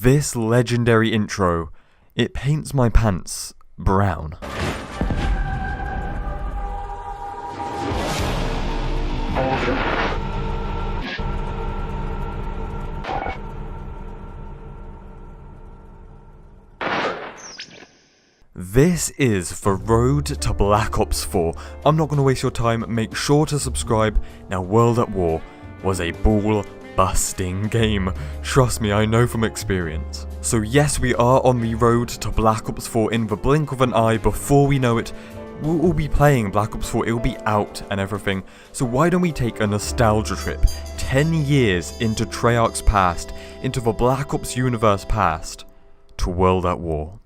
This legendary intro, it paints my pants brown. This is the road to Black Ops 4. I'm not going to waste your time, make sure to subscribe. Now, World at War was a ball-busting game. Trust me, I know from experience. So yes, we are on the road to Black Ops 4 in the blink of an eye. Before we know it, we'll all be playing Black Ops 4, it'll be out and everything. So why don't we take a nostalgia trip 10 years into Treyarch's past, into the Black Ops universe past, to World at War.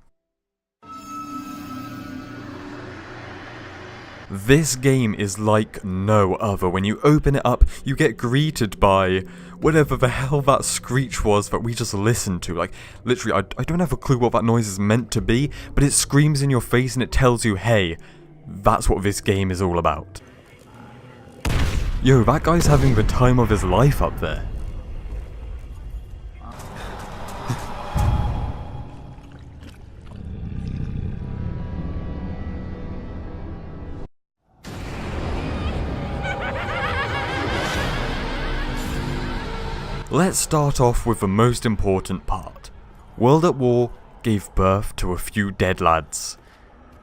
This game is like no other. When you open it up, you get greeted by whatever the hell that screech was that we just listened to. Like, literally, I don't have a clue what that noise is meant to be, but it screams in your face and it tells you, hey, that's what this game is all about. Yo, that guy's having the time of his life up there. Let's start off with the most important part. World at War gave birth to a few dead lads.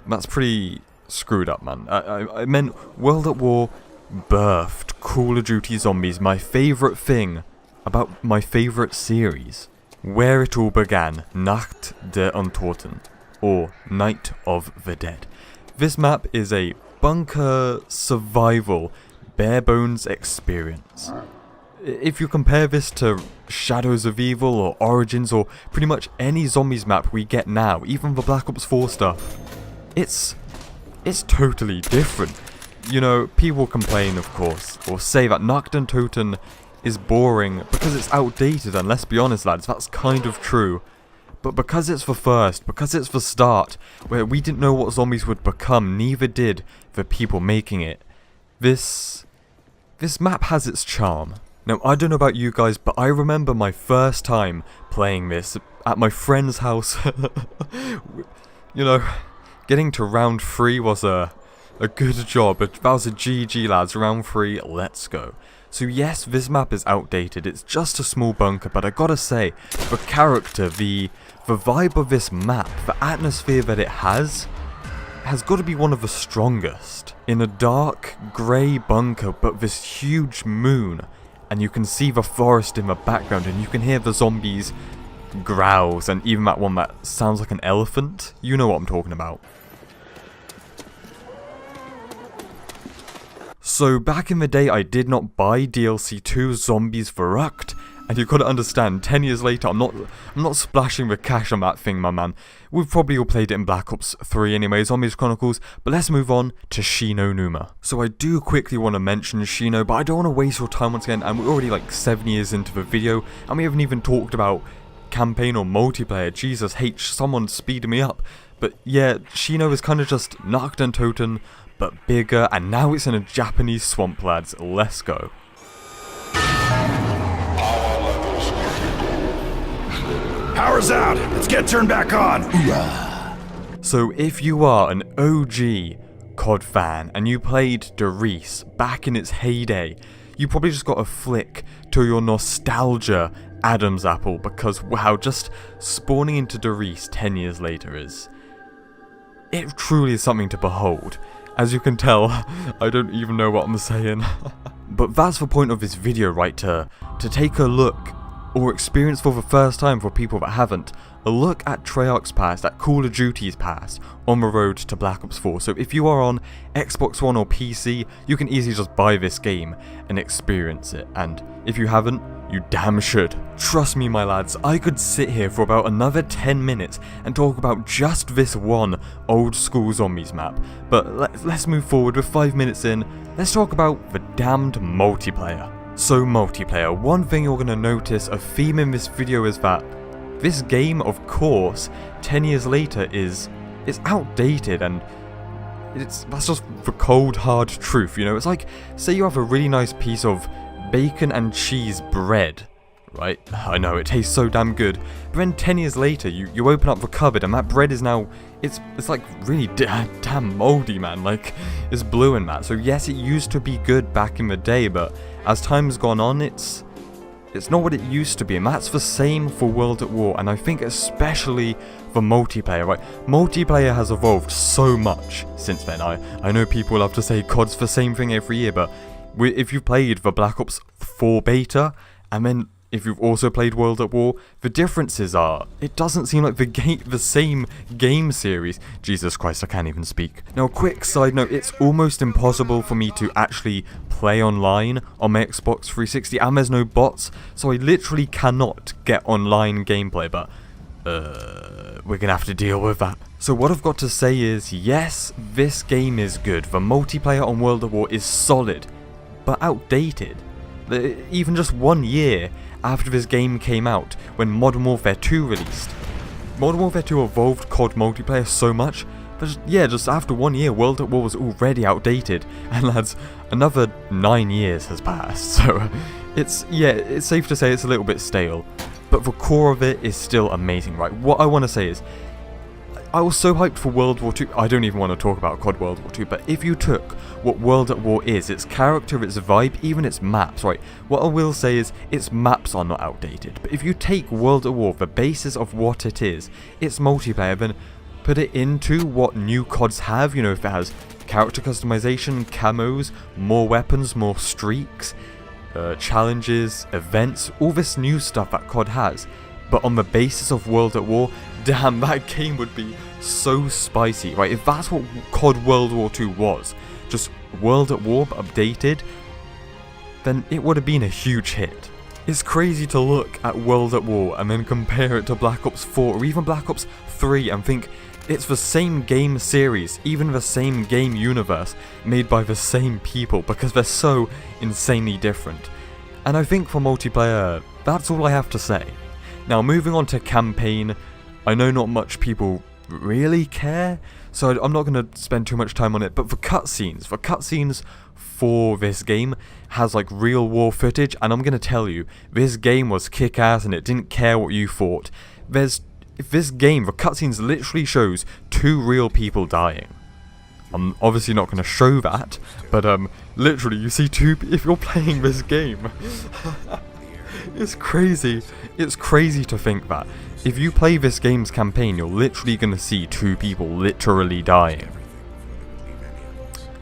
That's pretty screwed up, man. I meant World at War birthed Call of Duty Zombies, my favourite thing about my favourite series. Where it all began, Nacht der Untoten, or Night of the Dead. This map is a bunker survival, bare bones experience. If you compare this to Shadows of Evil or Origins or pretty much any zombies map we get now, even the Black Ops 4 stuff, it's totally different. You know, people complain, of course, or say that Nacht der Untoten is boring because it's outdated, and let's be honest, lads, that's kind of true. But because it's the first, because it's the start, where we didn't know what zombies would become, neither did the people making it, this map has its charm. Now, I don't know about you guys, but I remember my first time playing this at my friend's house. You know, getting to round 3 was a good job, but that was a GG, lads. Round 3, let's go. So yes, this map is outdated, it's just a small bunker, but I gotta say, the character, the vibe of this map, the atmosphere that it has got to be one of the strongest. In a dark, grey bunker, but this huge moon, and you can see the forest in the background, and you can hear the zombies' growls, and even that one that sounds like an elephant. You know what I'm talking about. So back in the day, I did not buy DLC 2 Zombies Verrückt, and you've got to understand, 10 years later, I'm not splashing the cash on that thing, my man. We've probably all played it in Black Ops 3 anyway, Zombies Chronicles, but let's move on to Shi No Numa. So I do quickly want to mention Shino, but I don't want to waste your time once again, and we're already like 7 years into the video, and we haven't even talked about campaign or multiplayer. Jesus H, someone speed me up. But yeah, Shino is kind of just Nacht der Untoten, but bigger, and now it's in a Japanese swamp, lads. Let's go. Power's out! Let's get turned back on! So if you are an OG COD fan and you played Doris back in its heyday, you probably just got a flick to your nostalgia Adam's apple, because wow, just spawning into Doris 10 years later it truly is something to behold. As you can tell, I don't even know what I'm saying. But that's the point of this video, right? To take a look, or experience for the first time for people that haven't, a look at Treyarch's past, at Call of Duty's past, on the road to Black Ops 4. So if you are on Xbox One or PC, you can easily just buy this game and experience it. And if you haven't, you damn should. Trust me, my lads, I could sit here for about another 10 minutes and talk about just this one old school zombies map. But let's move forward. With 5 minutes in, let's talk about the damned multiplayer. So multiplayer, one thing you're going to notice, a theme in this video, is that this game, of course, 10 years later is outdated, and that's just the cold hard truth, you know. It's like, say you have a really nice piece of bacon and cheese bread, right? I know, it tastes so damn good. But then 10 years later, you open up the cupboard and that bread is now, it's like really damn moldy, man. Like, it's blue and that. So yes, it used to be good back in the day, but as time's gone on, it's not what it used to be, and that's the same for World at War, and I think especially for multiplayer, right? Multiplayer has evolved so much since then. I know people love to say COD's the same thing every year, but if you've played the Black Ops 4 beta, and then if you've also played World at War, the differences are, it doesn't seem like the same game series. Jesus Christ, I can't even speak. Now, quick side note, it's almost impossible for me to actually play online on my Xbox 360, and there's no bots, so I literally cannot get online gameplay, but we're gonna have to deal with that. So what I've got to say is, yes, this game is good. The multiplayer on World at War is solid, but outdated. Even just 1 year after this game came out, when Modern Warfare 2 released. Modern Warfare 2 evolved COD multiplayer so much, but just after 1 year, World at War was already outdated, and lads, another 9 years has passed, so it's safe to say it's a little bit stale, but the core of it is still amazing, right? What I want to say is, I was so hyped for World War 2, I don't even want to talk about COD World War 2, but if you took what World at War is, its character, its vibe, even its maps, right, what I will say is, its maps are not outdated, but if you take World at War, the basis of what it is, its multiplayer, then put it into what new CODs have, you know, if it has character customization, camos, more weapons, more streaks, challenges, events, all this new stuff that COD has, but on the basis of World at War, damn, that game would be so spicy, right? If that's what COD World War 2 was, just World at War but updated, then it would have been a huge hit. It's crazy to look at World at War and then compare it to Black Ops 4 or even Black Ops 3 and think it's the same game series, even the same game universe, made by the same people, because they're so insanely different. And I think for multiplayer, that's all I have to say. Now, moving on to campaign, I know not much people really care, so I'm not going to spend too much time on it, but the cutscenes for this game has like real war footage, and I'm going to tell you, this game was kick-ass and it didn't care what you thought. This game, the cutscenes literally shows 2 real people dying. I'm obviously not going to show that, but literally you see 2, if you're playing this game. It's crazy to think that. If you play this game's campaign, you're literally going to see 2 people literally dying.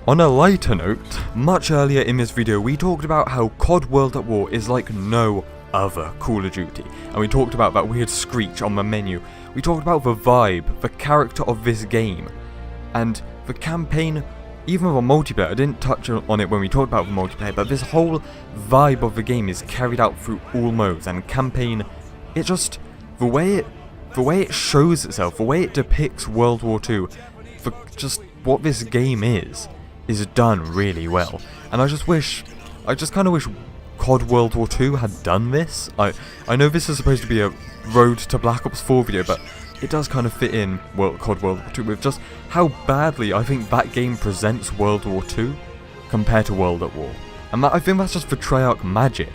On a lighter note, much earlier in this video we talked about how COD World at War is like no other Call of Duty, and we talked about that weird screech on the menu, we talked about the vibe, the character of this game, and the campaign, even the multiplayer. I didn't touch on it when we talked about the multiplayer, but this whole vibe of the game is carried out through all modes, and campaign, it just, the way it shows itself, the way it depicts World War II, for just what this game is done really well. And I just kind of wish COD World War 2 had done this. I know this is supposed to be a Road to Black Ops 4 video, but it does kind of fit in COD World War 2 with just how badly I think that game presents World War 2 compared to World at War. And I think that's just for Treyarch magic.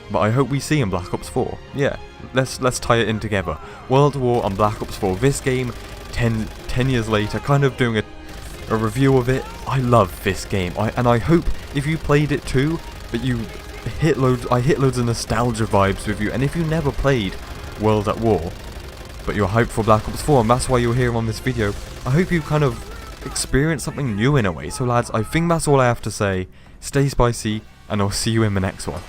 But I hope we see in Black Ops 4. Yeah, let's tie it in together. World at War and Black Ops 4. This game, 10 years later, kind of doing a review of it. I love this game, and I hope if you played it too, that I hit loads of nostalgia vibes with you. And if you never played World at War, but you're hyped for Black Ops 4, and that's why you're here on this video, I hope you kind of experienced something new in a way. So lads, I think that's all I have to say. Stay spicy, and I'll see you in the next one.